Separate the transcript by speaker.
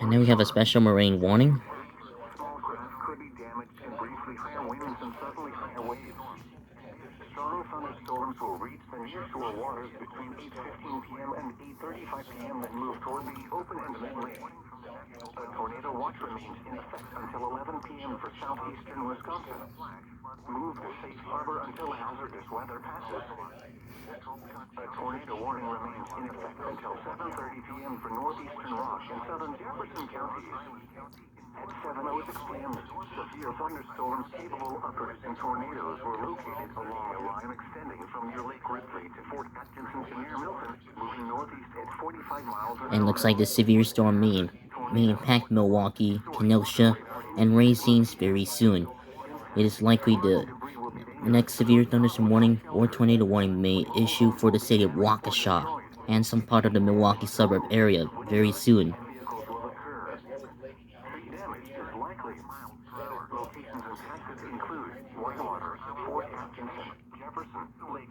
Speaker 1: And then we have a special marine warning.
Speaker 2: Small craft could be damaged and briefly higher winds and suddenly higher waves. Strong thunderstorms will reach the nearshore waters between 8:15 p.m. and 8:35 p.m. and move toward the open and mid-lake. A tornado watch remains in effect until 11 p.m. for southeastern Wisconsin. Move to safe harbor until hazardous weather passes. A tornado warning remains in effect until 7:30 p.m. for northeastern Rock and southern Jefferson counties. At 7:06 p.m., severe thunderstorms capable of producing tornadoes were located along a line extending from near Lake Ripley to Fort Atkinson to near Milton, moving northeast at 45 miles an hour.
Speaker 1: And looks like the severe storm may impact Milwaukee, Kenosha, and Racines very soon. It is likely the next severe thunderstorm warning or tornado warning may issue for the city of Waukesha and some part of the Milwaukee suburb area very soon.
Speaker 2: Damage is likely. Locations in Texas include Whitewater, Fort Atkinson, Jefferson, Lake